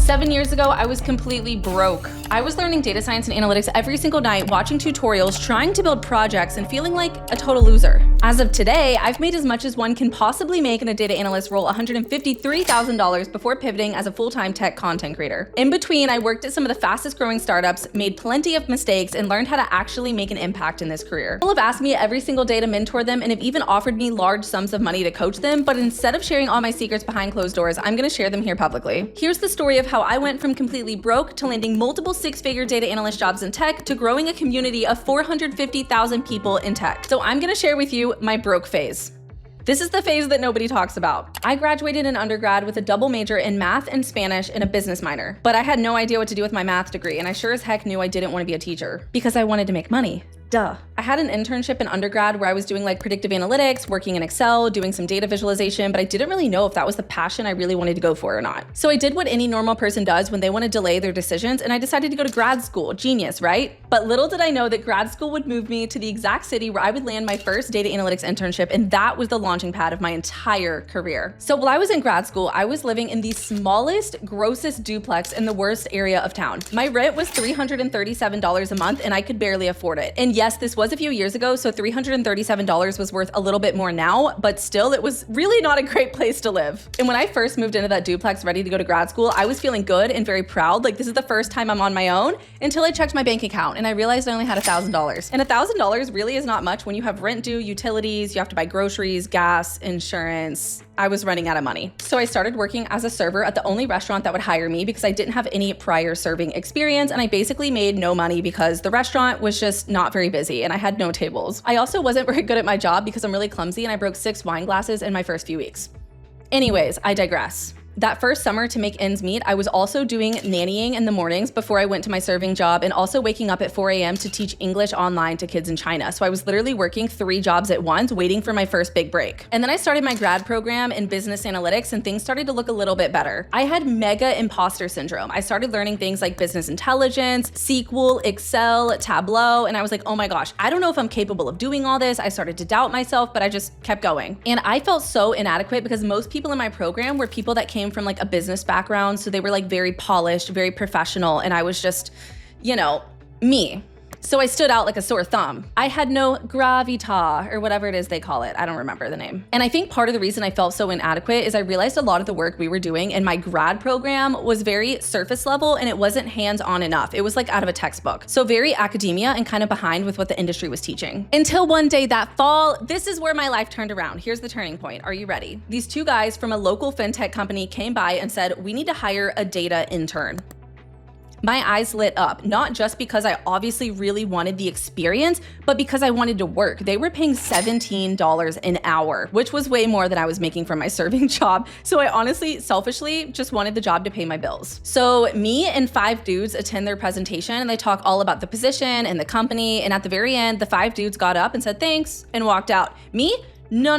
7 years ago, I was completely broke. I was learning data science and analytics every single night, watching tutorials, trying to build projects, and feeling like a total loser. As of today, I've made as much as one can possibly make in a data analyst role, $153,000 before pivoting as a full-time tech content creator. In between, I worked at some of the fastest growing startups, made plenty of mistakes, and learned how to actually make an impact in this career. People have asked me every single day to mentor them and have even offered me large sums of money to coach them, but instead of sharing all my secrets behind closed doors, I'm gonna share them here publicly. Here's the story of how I went from completely broke to landing multiple six-figure data analyst jobs in tech to growing a community of 450,000 people in tech. So I'm gonna share with you my broke phase. This is the phase that nobody talks about. I graduated in undergrad with a double major in math and Spanish and a business minor, but I had no idea what to do with my math degree, and I sure as heck knew I didn't want to be a teacher because I wanted to make money. Duh. I had an internship in undergrad where I was doing like predictive analytics, working in Excel, doing some data visualization, but I didn't really know if that was the passion I really wanted to go for or not. So I did what any normal person does when they want to delay their decisions, and I decided to go to grad school. Genius, right? But little did I know that grad school would move me to the exact city where I would land my first data analytics internship, and that was the launching pad of my entire career. So while I was in grad school, I was living in the smallest, grossest duplex in the worst area of town. My rent was $337 a month, and I could barely afford it. And yes, this was a few years ago, so $337 was worth a little bit more now, but still, it was really not a great place to live. And when I first moved into that duplex ready to go to grad school, I was feeling good and very proud, like this is the first time I'm on my own, until I checked my bank account and I realized I only had $1,000. And $1,000 really is not much when you have rent due, utilities, you have to buy groceries, gas, insurance. I was running out of money. So I started working as a server at the only restaurant that would hire me because I didn't have any prior serving experience, and I basically made no money because the restaurant was just not very busy and I had no tables. I also wasn't very good at my job because I'm really clumsy and I broke 6 wine glasses in my first few weeks. Anyways, I digress. That first summer, to make ends meet, I was also doing nannying in the mornings before I went to my serving job, and also waking up at 4 a.m. to teach English online to kids in China. So I was literally working 3 jobs at once, waiting for my first big break. And then I started my grad program in business analytics, and things started to look a little bit better. I had mega imposter syndrome. I started learning things like business intelligence, SQL, Excel, Tableau, and I was like, oh my gosh, I don't know if I'm capable of doing all this. I started to doubt myself, but I just kept going. And I felt so inadequate because most people in my program were people that came from like a business background. So they were like very polished, very professional. And I was just, you know, me. So I stood out like a sore thumb. I had no gravitas, or whatever it is they call it. I don't remember the name. And I think part of the reason I felt so inadequate is I realized a lot of the work we were doing in my grad program was very surface level and it wasn't hands-on enough. It was like out of a textbook. So very academia and kind of behind with what the industry was teaching. Until one day that fall, this is where my life turned around. Here's the turning point. Are you ready? These 2 guys from a local fintech company came by and said, we need to hire a data intern. My eyes lit up, not just because I obviously really wanted the experience, but because I wanted to work. They were paying $17 an hour, which was way more than I was making from my serving job. So I honestly, selfishly, just wanted the job to pay my bills. So me and 5 dudes attend their presentation and they talk all about the position and the company. And at the very end, the 5 dudes got up and said, thanks, and walked out. Me? No.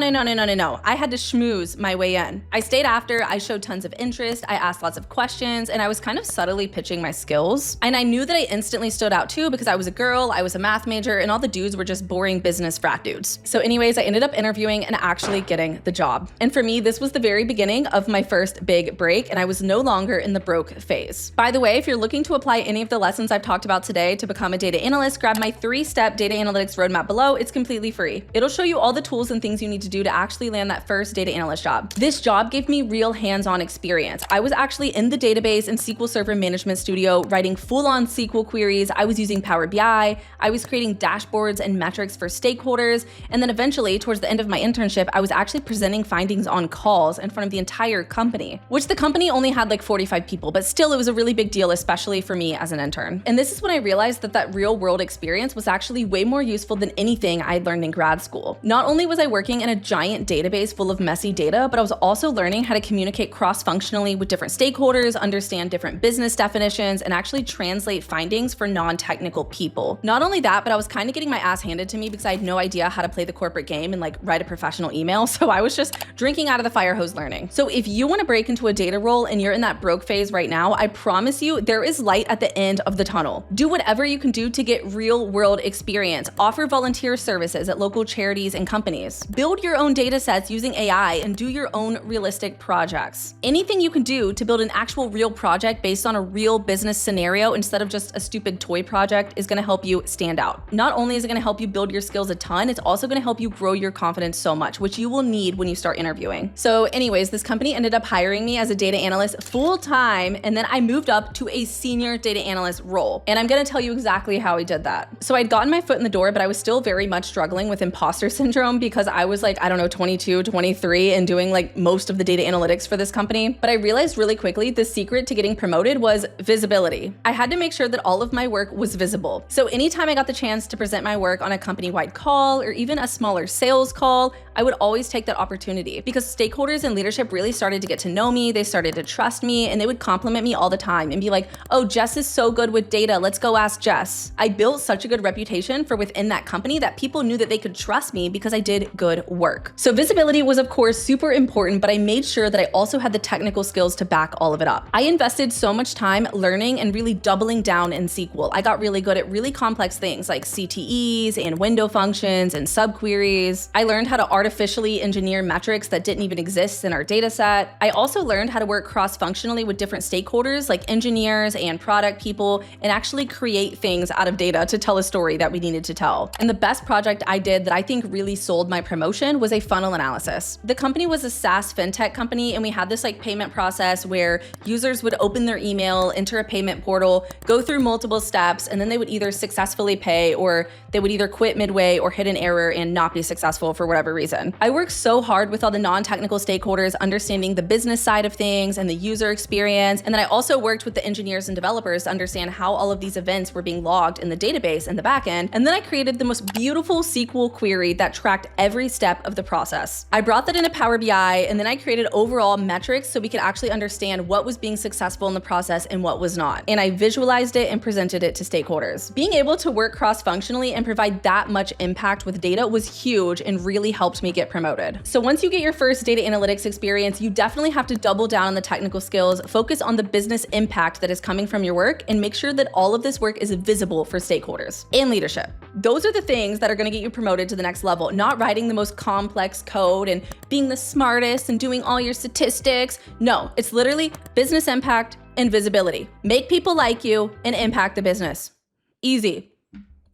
I had to schmooze my way in. I stayed after, I showed tons of interest, I asked lots of questions, and I was kind of subtly pitching my skills. And I knew that I instantly stood out too because I was a girl, I was a math major, and all the dudes were just boring business frat dudes. So anyways, I ended up interviewing and actually getting the job. And for me, this was the very beginning of my first big break, and I was no longer in the broke phase. By the way, if you're looking to apply any of the lessons I've talked about today to become a data analyst, grab my 3-step data analytics roadmap below. It's completely free. It'll show you all the tools and things you need to do to actually land that first data analyst job. This job gave me real hands-on experience. I was actually in the database and SQL Server Management Studio writing full-on SQL queries. I was using Power BI. I was creating dashboards and metrics for stakeholders. And then eventually, towards the end of my internship, I was actually presenting findings on calls in front of the entire company, which the company only had like 45 people, but still it was a really big deal, especially for me as an intern. And this is when I realized that that real world experience was actually way more useful than anything I'd learned in grad school. Not only was I working in a giant database full of messy data, but I was also learning how to communicate cross-functionally with different stakeholders, understand different business definitions, and actually translate findings for non-technical people. Not only that, but I was kind of getting my ass handed to me because I had no idea how to play the corporate game and like write a professional email. So I was just drinking out of the fire hose learning. So if you want to break into a data role and you're in that broke phase right now, I promise you there is light at the end of the tunnel. Do whatever you can do to get real world experience. Offer volunteer services at local charities and companies. Build your own data sets using AI and do your own realistic projects. Anything you can do to build an actual real project based on a real business scenario instead of just a stupid toy project is gonna help you stand out. Not only is it gonna help you build your skills a ton, it's also gonna help you grow your confidence so much, which you will need when you start interviewing. So anyways, this company ended up hiring me as a data analyst full time, and then I moved up to a senior data analyst role. And I'm gonna tell you exactly how I did that. So I'd gotten my foot in the door, but I was still very much struggling with imposter syndrome because I was like, I don't know, 22, 23 and doing like most of the data analytics for this company. But I realized really quickly the secret to getting promoted was visibility. I had to make sure that all of my work was visible. So anytime I got the chance to present my work on a company-wide call or even a smaller sales call, I would always take that opportunity because stakeholders and leadership really started to get to know me, they started to trust me, and they would compliment me all the time and be like, oh, Jess is so good with data, let's go ask Jess. I built such a good reputation for within that company that people knew that they could trust me because I did good work. So visibility was of course super important, but I made sure that I also had the technical skills to back all of it up. I invested so much time learning and really doubling down in SQL. I got really good at really complex things like CTEs and window functions and subqueries. I learned how to artificially engineer metrics that didn't even exist in our data set. I also learned how to work cross-functionally with different stakeholders like engineers and product people and actually create things out of data to tell a story that we needed to tell. And the best project I did that I think really sold my promotion was a funnel analysis. The company was a SaaS fintech company, and we had this like payment process where users would open their email, enter a payment portal, go through multiple steps, and then they would either successfully pay or they would either quit midway or hit an error and not be successful for whatever reason. I worked so hard with all the non-technical stakeholders, understanding the business side of things and the user experience. And then I also worked with the engineers and developers to understand how all of these events were being logged in the database in the backend. And then I created the most beautiful SQL query that tracked every step of the process. I brought that into Power BI, and then I created overall metrics so we could actually understand what was being successful in the process and what was not. And I visualized it and presented it to stakeholders. Being able to work cross-functionally and provide that much impact with data was huge and really helped me get promoted. So once you get your first data analytics experience, you definitely have to double down on the technical skills, focus on the business impact that is coming from your work, and make sure that all of this work is visible for stakeholders and leadership. Those are the things that are gonna get you promoted to the next level, not writing the most complex code and being the smartest and doing all your statistics. No, it's literally business impact and visibility. Make people like you and impact the business. Easy.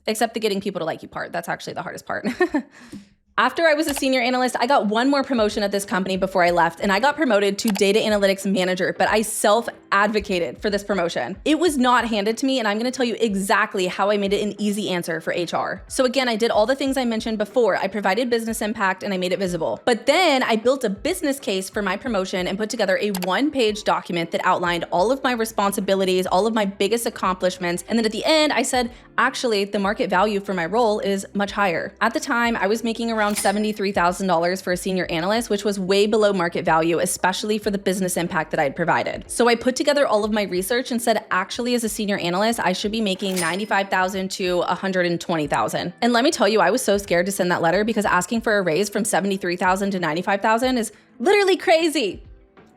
Except the getting people to like you part. That's actually the hardest part. After I was a senior analyst, I got one more promotion at this company before I left, and I got promoted to data analytics manager, but I self-advocated for this promotion. It was not handed to me, and I'm gonna tell you exactly how I made it an easy answer for HR. So again, I did all the things I mentioned before. I provided business impact and I made it visible. But then I built a business case for my promotion and put together a one-page document that outlined all of my responsibilities, all of my biggest accomplishments. And then at the end, I said, actually, the market value for my role is much higher. At the time, I was making around $73,000 for a senior analyst, which was way below market value, especially for the business impact that I had provided. So I put together all of my research and said, actually, as a senior analyst, I should be making $95,000 to $120,000. And let me tell you, I was so scared to send that letter because asking for a raise from $73,000 to $95,000 is literally crazy.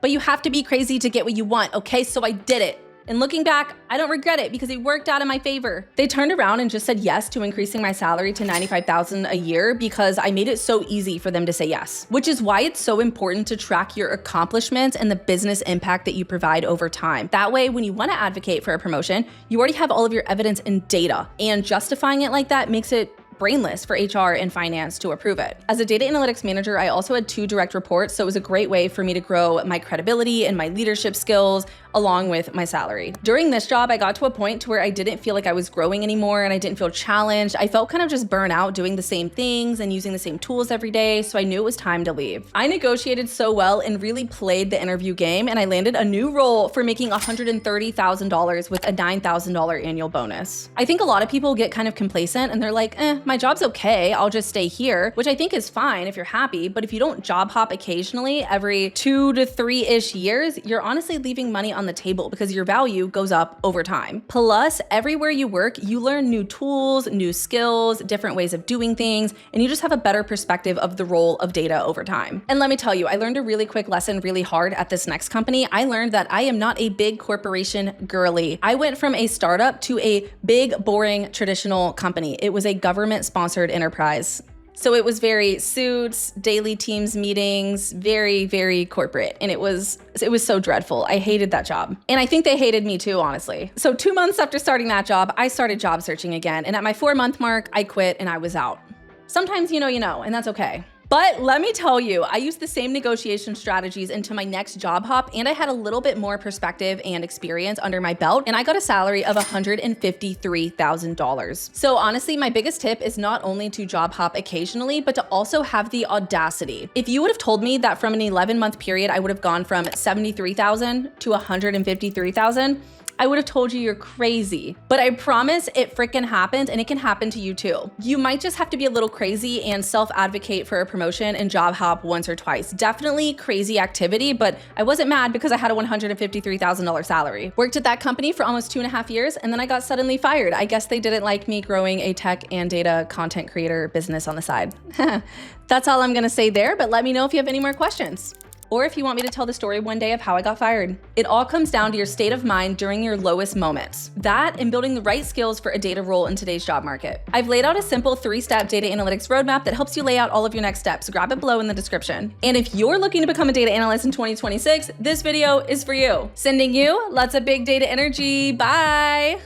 But you have to be crazy to get what you want, okay? So I did it. And looking back, I don't regret it because it worked out in my favor. They turned around and just said yes to increasing my salary to $95,000 a year because I made it so easy for them to say yes, which is why it's so important to track your accomplishments and the business impact that you provide over time. That way, when you want to advocate for a promotion, you already have all of your evidence and data, and justifying it like that makes it brainless for HR and finance to approve it. As a data analytics manager, I also had 2 direct reports, so it was a great way for me to grow my credibility and my leadership skills along with my salary. During this job, I got to a point to where I didn't feel like I was growing anymore and I didn't feel challenged. I felt kind of just burnt out doing the same things and using the same tools every day, so I knew it was time to leave. I negotiated so well and really played the interview game, and I landed a new role for making $130,000 with a $9,000 annual bonus. I think a lot of people get kind of complacent and they're like, my job's okay, I'll just stay here, which I think is fine if you're happy, but if you don't job hop occasionally every 2 to 3-ish years, you're honestly leaving money on the table because your value goes up over time. Plus, everywhere you work, you learn new tools, new skills, different ways of doing things, and you just have a better perspective of the role of data over time. And let me tell you, I learned a really quick lesson really hard at this next company. I learned that I am not a big corporation girly. I went from a startup to a big, boring, traditional company. It was a government-sponsored enterprise. So it was very suits, daily Teams meetings, very, very corporate. And it was so dreadful. I hated that job. And I think they hated me too, honestly. So 2 months after starting that job, I started job searching again. And at my 4-month mark, I quit and I was out. Sometimes you know, and that's okay. But let me tell you, I used the same negotiation strategies into my next job hop, and I had a little bit more perspective and experience under my belt, and I got a salary of $153,000. So honestly, my biggest tip is not only to job hop occasionally, but to also have the audacity. If you would have told me that from an 11-month period, I would have gone from $73,000 to $153,000, I would have told you you're crazy. But I promise it freaking happened, and it can happen to you too. You might just have to be a little crazy and self-advocate for a promotion and job hop once or twice. Definitely crazy activity, but I wasn't mad because I had a $153,000 salary. Worked at that company for almost 2.5 years, and then I got suddenly fired. I guess they didn't like me growing a tech and data content creator business on the side. That's all I'm gonna say there, but let me know if you have any more questions. Or if you want me to tell the story one day of how I got fired. It all comes down to your state of mind during your lowest moments. That and building the right skills for a data role in today's job market. I've laid out a simple 3-step data analytics roadmap that helps you lay out all of your next steps. Grab it below in the description. And if you're looking to become a data analyst in 2026, this video is for you. Sending you lots of big data energy. Bye.